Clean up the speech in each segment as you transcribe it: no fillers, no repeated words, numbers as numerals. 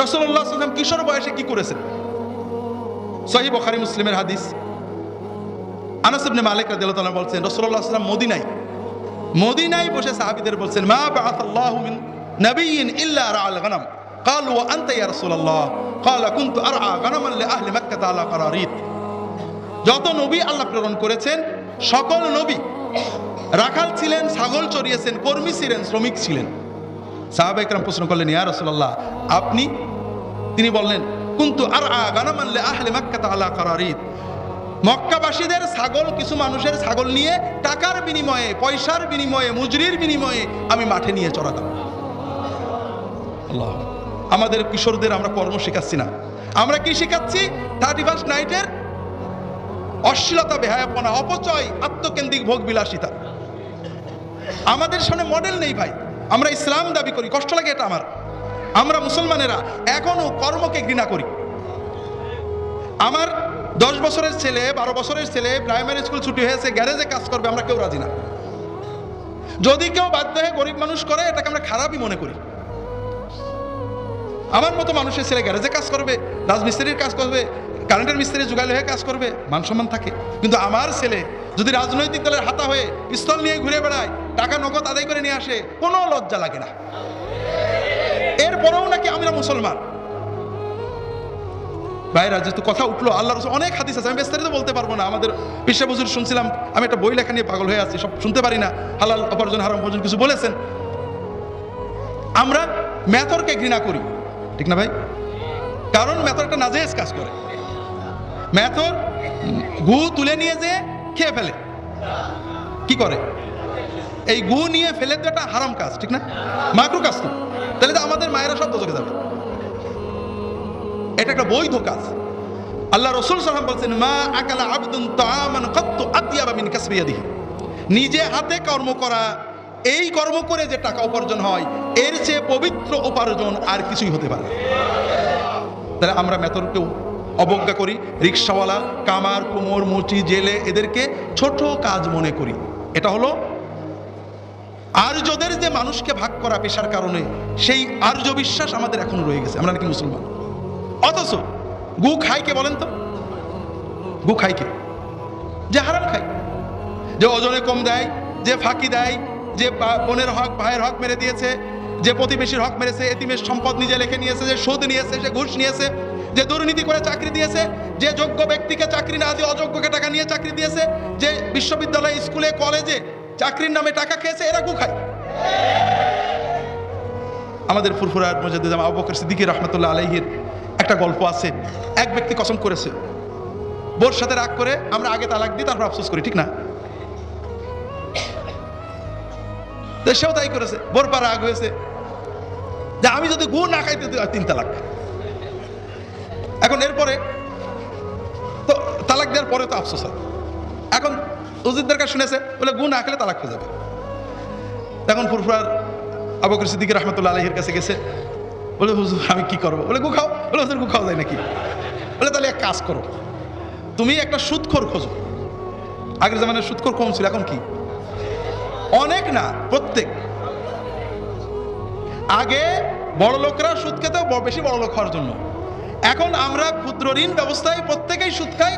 রাসূলুল্লাহ সাল্লাল্লাহু আলাইহি ওয়াসাল্লাম কিশোর বয়সে কি করেছেন? সহিহ বুখারী মুসলিমের হাদিস। আনাস ইবনে মালিক রাদিয়াল্লাহু তাআলা বলছেন, রাসূলুল্লাহ সাল্লাল্লাহু আলাইহি ওয়াসাল্লাম মদিনায় বসে সাহাবীদের বলছেন, মা বাআসাল্লাহু মিন নাবিয়্যিন ইল্লা রাআল গানাম। ক্বালু ওয়া আনতা ইয়া রাসূলুল্লাহ? ক্বালা কুনতু আরআ গানামান লিআহলি মক্কাহ আলা কারারিত। যত নবী আল্লাহ প্রেরণ করেছেন সকল নবী রাখাল ছিলেন, ছাগল চড়িয়েছেন, কর্মী ছিলেন, শ্রমিক ছিলেন। সাহাবায়ে কেরাম প্রশ্ন করলেন, ইয়া রাসূলুল্লাহ আপনি? তিনি বললেন, কুনতু আরআ গানামান লিআহলি মক্কাহ আলা কারারিত। মক্কাবাসীদের ছাগল, কিছু মানুষের ছাগল নিয়ে টাকার বিনিময়ে, পয়সার বিনিময়ে, মজুরির বিনিময়ে আমি মাঠে নিয়ে চড়াতাম। আল্লাহ, আমাদের কিশোরদের আমরা কর্ম শেখাচ্ছি না, আমরা কি শেখাচ্ছি? 31st নাইটের অশ্লীলতা, বেহায়াপনা, অপচয়, আত্মকেন্দ্রিক ভোগ বিলাসিতা। আমাদের সামনে মডেল নেই ভাই। আমরা ইসলাম দাবি করি, কষ্ট লাগে এটা আমার। আমরা মুসলমানেরা এখনো কর্মকে ঘৃণা করি। আমার 10 বছরের ছেলে, 12 বছরের ছেলে প্রাইমারি স্কুল ছুটি হয়েছে, গ্যারেজে কাজ করবে, আমরা কেউ রাজি না। যদি কেউ বাধ্য হয়ে গরিব মানুষ করে, এটাকে আমরা খারাপই মনে করি। আমার মতো মানুষের ছেলে গ্যারেজে কাজ করবে, রাজমিস্ত্রির কাজ করবে, কারেন্টের মিস্ত্রি জোগাড় হয়ে কাজ করবে, মান সম্মান থাকে। কিন্তু আমার ছেলে যদি রাজনৈতিক দলের হাতা হয়ে পিস্তল নিয়ে ঘুরে বেড়ায়, টাকা নগদ আদায় করে নিয়ে আসে, কোনো লজ্জা লাগে না। এরপরেও নাকি আমরা মুসলমান। ভাইরা, যেহেতু কথা উঠলো, আল্লাহ রাসূল অনেক হাদিস আছে, আমি বিস্তারিত বলতে পারবো না। আমাদের পিসা হুজুর শুনছিলাম, আমি একটা বই লেখা নিয়ে পাগল হয়ে আছি, সব শুনতে পারি না। হালাল উপার্জন, হারাম উপার্জন কিছু বলেছেন। আমরা মেথরকে ঘৃণা করি, ঠিক না ভাই? কারণ মেথর একটা নাজেজ কাজ করে। মেথর গু তুলে নিয়ে যে খেয়ে ফেলে, কি করে? এই গু নিয়ে ফেলে তো একটা হারাম কাজ, ঠিক না? মাকরু কাজ তো। তাহলে তো আমাদের মায়েরা সব দোজখে যাবে। এটা একটা বৈধ কাজ। আল্লাহ রাসূল সাল্লাল্লাহু আলাইহি ওয়াসাল্লাম বলেন, মা আকালা আবদুন তাআমান কাত্তু আতিয়াবা মিন কাসবি ইয়াদিহি। নিজে হাতে কর্ম করা, এই কর্ম করে যে টাকা উপার্জন হয়, এর চেয়ে পবিত্র উপার্জন আর কিছুই হতে পারে না। তাহলে আমরা মেথরকেও অবজ্ঞা করি, রিকশাওয়ালা, কামার, কুমোর, মুচি, জেলে, এদেরকে ছোট কাজ মনে করি। এটা হলো আর্যদের যে মানুষকে ভাগ করা পেশার কারণে, সেই আর্য বিশ্বাস আমাদের এখনো রয়ে গেছে। আমরা নাকি মুসলমান, অথচ গু খাই কে বলেন তো? গু খাই কে? যে হারাম খায়, যে ওজনে কম দেয়, যে ফাঁকি দেয়, যে বোনের হক, ভাইয়ের হক মেরে দিয়েছে, যে প্রতিবেশীর হক মেরেছে, এতিমের সম্পদ নিজে লিখে নিয়েছে, যে সুদ নিয়েছে, যে ঘুষ নিয়েছে, যে দুর্নীতি করে চাকরি দিয়েছে, যে যোগ্য ব্যক্তিকে চাকরি না দিয়ে অযোগ্যকে টাকা নিয়ে চাকরি দিয়েছে, যে বিশ্ববিদ্যালয়, স্কুলে, কলেজে চাকরির নামে টাকা খেয়েছে, এরা গু খায়। আমাদের ফুরফুরার মুজাদ্দিদ আবু বকর সিদ্দিকী রাহমাতুল্লাহ আলাইহির একটা গল্প আছে। এক ব্যক্তি কসম করেছে, বোর সাথে রাগ করে আমরা আগে তালাক দিই, তারপর আফসোস করি, ঠিক না? সেও তাই করেছে। বোর পা রাগ হয়েছে যে আমি যদি গু না খাইতে 3 তালাক। এখন এরপরে তো তালাক দেওয়ার পরে তো আফসোস হয়। এখন উজিরদের কাছে শুনেছে, বলে গু না খেলে তালাক হয়ে যাবে। তখন ফুরফুরার আবু বকর সিদ্দিকী রাহমাতুল্লাহ আলাইহির কাছে গেছে, বলে হুজুর আমি কি করবো? বলে গু খাও। বলে হুজুর গু খাওয়া যায় নাকি? বলে তাহলে এক কাজ করো, তুমি একটা সুদখোর খোঁজো। আগের জামানায় সুদখোর কম ছিল, এখন কি অনেক না, প্রত্যেক। আগে বড় লোকরা সুদ খেত বেশি বড় লোক হওয়ার জন্য, এখন আমরা ক্ষুদ্র ঋণ ব্যবস্থায় প্রত্যেকেই সুদ খাই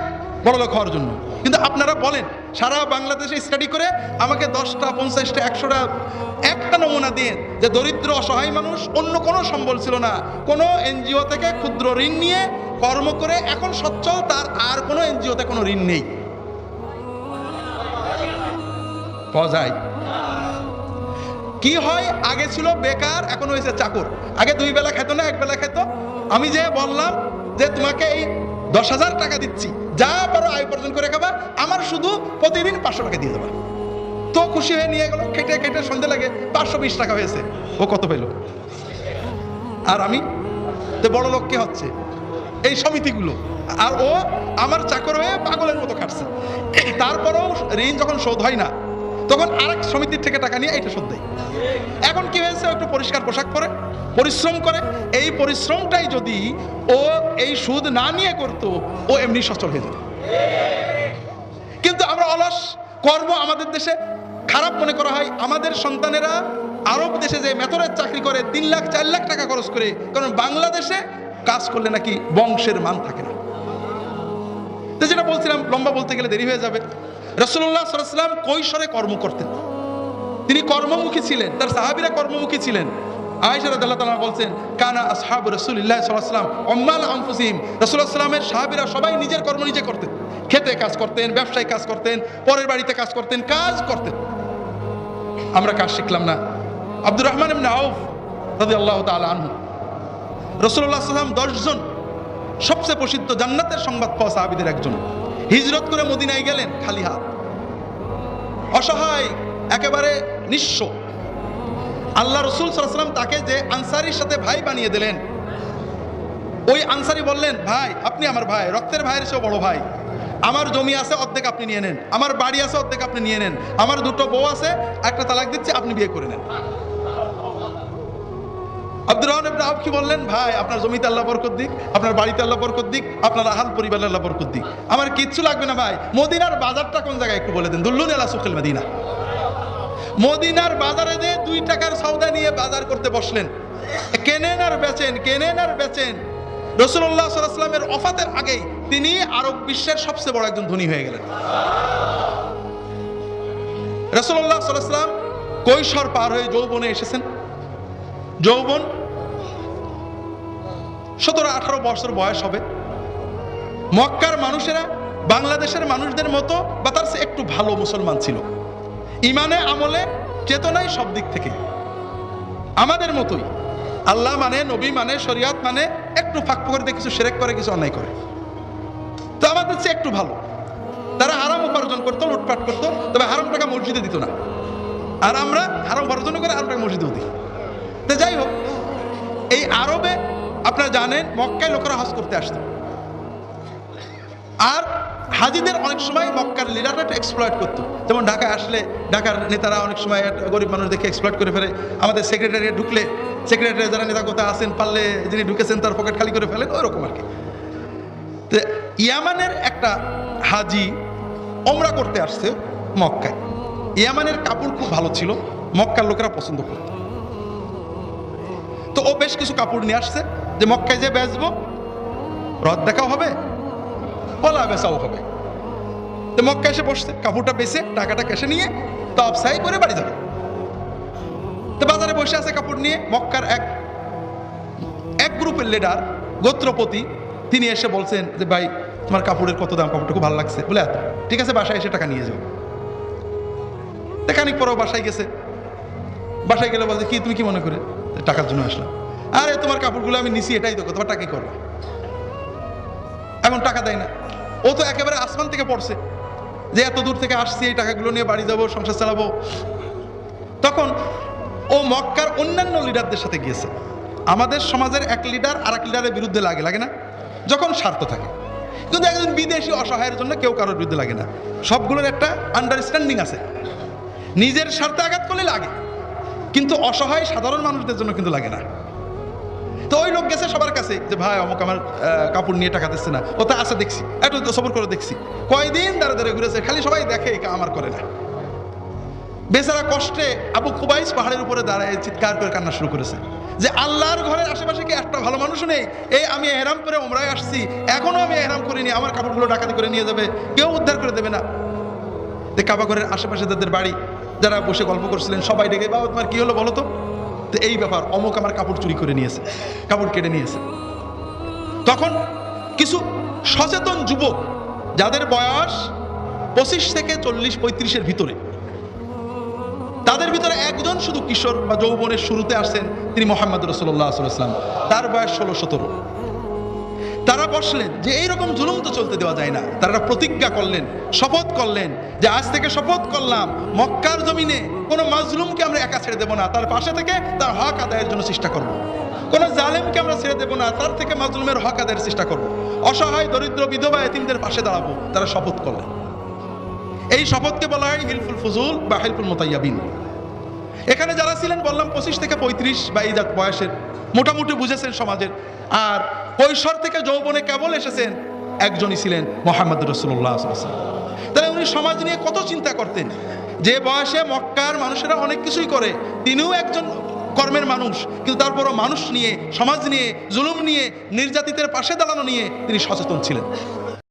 বড় লোক হওয়ার জন্য। কিন্তু আপনারা বলেন, সারা বাংলাদেশে স্টাডি করে আমাকে 10টা, 50টা, 100টা একটা নমুনা দিয়ে যে দরিদ্র অসহায় মানুষ, অন্য কোনো সম্বল ছিল না, কোনো এনজিও থেকে ক্ষুদ্র ঋণ নিয়ে কর্ম করে এখন সচ্ছল, তার আর কোনো এনজিওতে কোনো ঋণ নেই, পাওয়া যায়? কি হয়? আগে ছিল বেকার, এখন হয়েছে চাকর। আগে 2 বেলা খেত না, 1 বেলা খেত। আমি যে বললাম যে তোমাকে এই 10,000 টাকা দিচ্ছি, যা পারো আয় উপার্জন করে খাবা, আমার শুধু প্রতিদিন 500 টাকা দিয়ে দেবা, তো খুশি হয়ে নিয়ে গেল। খেটে খেটে সন্ধে লাগে 520 টাকা হয়েছে। ও কত পেল? আর আমি তো বড় লোক কে হচ্ছে? এই সমিতিগুলো। আর ও আমার চাকর হয়ে পাগলের মতো খাটছে। তারপরেও ঋণ যখন শোধ হয় না, তখন আরেক সমিতির থেকে টাকা নিয়ে এটা শোধ দেয়। এখন কি হয়েছে? একটু পরিষ্কার পোশাক পরে পরিশ্রম করে। এই পরিশ্রমটাই যদি ও এই সুদ না নিয়ে করতো, ও এমনি সচল হয়ে যেত। কিন্তু আমরা অলস, কর্ম আমাদের দেশে খারাপ মনে করা হয়। আমাদের সন্তানেরা আরব দেশে যে মেথরের চাকরি করে 3 লাখ 4 লাখ টাকা খরচ করে, কারণ বাংলাদেশে কাজ করলে নাকি বংশের মান থাকে না। তো যেটা বলছিলাম, লম্বা বলতে গেলে দেরি হয়ে যাবে। রাসূলুল্লাহ সাল্লাল্লাহু আলাইহি ওয়াসাল্লাম কৈশোরে কর্ম করতেন, তিনি কর্মমুখী ছিলেন, তার সাহাবীরা কর্মমুখী ছিলেন। আয়েশা রাদিয়াল্লাহু তাআলা বলছেন, কানা আসহাবু রাসূলিল্লাহ সাল্লাল্লাহু আলাইহি ওয়াসাল্লাম উম্মাল আনফুসিহিম, রাসূলুল্লাহ সাল্লাল্লাহু আলাইহি ওয়াসাল্লামের সাহাবীরা সবাই নিজের কর্ম নিজে করতেন, খেতে কাজ করতেন, ব্যবসায় কাজ করতেন, পরের বাড়িতে কাজ করতেন, কাজ করতেন। আমরা কাজ শিখলাম না। আব্দুর রহমান ইবনে আউফ রাদিয়াল্লাহু তাআলা আনহু, রাসূলুল্লাহ সাল্লাল্লাহু আলাইহি ওয়াসাল্লাম 10 জন সবচেয়ে প্রসিদ্ধ জান্নাতের সংবাদ পাওয়া সাহাবীদের একজন, হিজরত করে মদিনায় গেলেন খালি হাত, অসহায়, একেবারে নিঃস্ব। আল্লাহ রাসূল সাল্লাল্লাহু আলাইহি ওয়াসাল্লাম তাকে যে আনসারীর সাথে ভাই বানিয়ে দিলেন, ওই আনসারী বললেন, ভাই আপনি আমার ভাই, রক্তের ভাইয়ের চেয়েও বড় ভাই, আমার জমি আছে অর্ধেক আপনি নিয়ে নেন, আমার বাড়ি আছে অর্ধেক আপনি নিয়ে নেন, আমার 2টো বউ আছে, একটা তালাক দিচ্ছি, আপনি বিয়ে করে নেন। আব্দুর রহমান ইবনে আউফ কি বললেন, ভাই আপনার জমিতে আল্লাহ বরকত দিক, আপনার বাড়িতে আল্লাহ বরকত দিক, আপনার আহাল পরিবারে আল্লাহ বরকত দিক, আমার কিচ্ছু লাগবে না ভাই, মদিনার বাজারটা কোন জায়গায় একটু বলে দেন, দুল্লুনি আলা সুকিল মদিনা। মদিনার বাজারে যে 2 টাকার সওদা নিয়ে বাজার করতে বসলেন, কেনেন আর বেচেন, কেনেন আর বেচেন। রাসূলুল্লাহ সাল্লাল্লাহু আলাইহি ওয়াসাল্লামের ওফাতের আগেই তিনি আরব বিশ্বের সবচেয়ে বড় একজন ধনী হয়ে গেলেন। রাসূলুল্লাহ সাল্লাল্লাহু আলাইহি ওয়াসাল্লাম কৈশোর পার হয়ে যৌবনে এসেছেন। যৌবন 17-18 বছর বয়স হবে। মক্কার মানুষেরা বাংলাদেশের মানুষদের মতো বা তার চেয়ে একটু ভালো মুসলমান ছিল, ইমানে আমলে চেতনায় সব দিক থেকে আমাদের মতোই। আল্লাহ মানে, নবী মানে, শরিয়ত মানে, একটু ফাঁক করে কিছু শিরক করে, কিছু অন্যায় করে, তো আমাদের চেয়ে একটু ভালো। তারা হারাম উপার্জন করতো, লুটপাট করতো, তবে হারাম টাকা মসজিদে দিত না, আর আমরা হারাম উপার্জন করে হারাম টাকা মসজিদেও দিই। তো যাই হোক, এই আরবে আপনারা জানেন মক্কায় লোকেরা হজ করতে আসতো, আর হাজিদের অনেক সময় মক্কার লিডাররা এক্সপ্লয়েট করতো। যেমন ঢাকায় আসলে ঢাকার নেতারা অনেক সময় গরিব মানুষ দেখে এক্সপ্লয়েট করে ফেলে। আমাদের সেক্রেটারিয়েট ঢুকলে সেক্রেটারি যারা নেতা কোথায় আসেন, পারলে যিনি ঢুকেছেন তার পকেট খালি করে ফেলেন, ওইরকম আর কি। তো ইয়ামানের একটা হাজি ওমরা করতে আসছে মক্কায়। ইয়ামানের কাপড় খুব ভালো ছিল, মক্কার লোকেরা পছন্দ করত। তো ও বেশ কিছু কাপড় নিয়ে আসছে যে মক্কায় যে বেচবো, রদ দেখাও হবে, পলা বেচাও হবে। তো মক্কা এসে বসছে, কাপড়টা বেচে টাকাটা ক্যাশে নিয়ে তফসাই করে বাড়ি যাবে। তো বাজারে বসে আছে কাপড় নিয়ে। মক্কার এক গ্রুপের লিডার, গোত্রপতি, তিনি এসে বলছেন যে ভাই তোমার কাপড়ের কত দাম, কাপড়টা খুব ভালো লাগছে, বলে এত, ঠিক আছে বাসায় এসে টাকা নিয়ে যাও। খানিক পরেও বাসায় গেছে, বাসায় গেলে বলছে কি তুমি কি মনে করে টাকার জন্য আসলাম? আরে তোমার কাপড়গুলো আমি নিছি, এটাই দেখো, তোমার টাকা করবো। এখন টাকা দেয় না। ও তো একেবারে আসমান থেকে পড়ছে যে এত দূর থেকে আসছি, এই টাকাগুলো নিয়ে বাড়ি যাবো, সংসার চালাবো। তখন ও মক্কার অন্যান্য লিডারদের সাথে গিয়েছে। আমাদের সমাজের এক লিডার আর এক লিডারের বিরুদ্ধে লাগে না, যখন স্বার্থ থাকে। কিন্তু একজন বিদেশি অসহায়ের জন্য কেউ কারোর বিরুদ্ধে লাগে না, সবগুলোর একটা আন্ডারস্ট্যান্ডিং আছে। নিজের স্বার্থে আঘাত করলে লাগে, কিন্তু অসহায় সাধারণ মানুষদের জন্য কিন্তু লাগে না। তো ওই লোক গেছে সবার কাছে যে ভাই অমুক আমার কাপড় নিয়ে টাকা দিচ্ছে না, ও তা আছে দেখছি, একটু সবর করে দেখছি, কয়দিন দাঁড়ে দাঁড়ে ঘুরেছে, খালি সবাই দেখে আমার করে না। বেচারা কষ্টে আবু কুবাইস পাহাড়ের উপরে দাঁড়ায় চিৎকার করে কান্না শুরু করেছে যে আল্লাহর ঘরের আশেপাশে কি একটা ভালো মানুষ নেই? এই আমি এহরাম করে ওমরায় আসছি, এখনো আমি এহরাম করিনি, আমার কাপড়গুলো ডাকাতি করে নিয়ে যাবে, কেউ উদ্ধার করে দেবে না। কাবা ঘরের আশেপাশে তাদের বাড়ি, যারা বসে গল্প করছিলেন সবাই ডেকে, বাবা তোমার কি হলো বলো তো? তো এই ব্যাপার, অমুক আমার কাপড় চুরি করে নিয়েছে, কাপড় কেটে নিয়েছে। তখন কিছু সচেতন যুবক, যাদের বয়স 25 থেকে 40-35-এর ভিতরে, তাদের ভিতরে একজন শুধু কিশোর বা যৌবনের শুরুতে আসছেন, তিনি মুহাম্মদ রাসূলুল্লাহ সাল্লাল্লাহু আলাইহি ওয়াসাল্লাম। তার বয়স 16-17। তারা বসলেন যে এইরকম জুলুম তো চলতে দেওয়া যায় না। তারা প্রতিজ্ঞা করলেন, শপথ করলেন যে আজ থেকে শপথ করলাম মক্কার জমিনে কোনো মাজলুমকে আমরা একা ছেড়ে দেব না, তার পাশে থেকে তার হক আদায়ের জন্য চেষ্টা করব। কোনো জালেমকে আমরা ছেড়ে দেব না, তার থেকে মাজলুমের হক আদায়ের চেষ্টা করব। অসহায় দরিদ্র বিধবা এতিমদের পাশে দাঁড়াবো। তারা শপথ করলেন। এই শপথকে বলা হয় হিলফুল ফুজুল বা হিলফুল মুতাইয়াবিন। এখানে যারা ছিলেন বললাম 25 থেকে 35 বা এই বয়সের, মোটামুটি বুঝেছেন সমাজের। আর কৈশোর থেকে যৌবনে কেবল এসেছেন একজনই ছিলেন মুহাম্মদ রাসূলুল্লাহ সাল্লাল্লাহু আলাইহি ওয়াসাল্লাম। তাহলে উনি সমাজ নিয়ে কত চিন্তা করতেন। যে বয়সে মক্কার মানুষেরা অনেক কিছুই করে, তিনিও একজন কর্মের মানুষ, কিন্তু তারপরও মানুষ নিয়ে, সমাজ নিয়ে, জুলুম নিয়ে, নির্যাতিতের পাশে দাঁড়ানো নিয়ে তিনি সচেতন ছিলেন।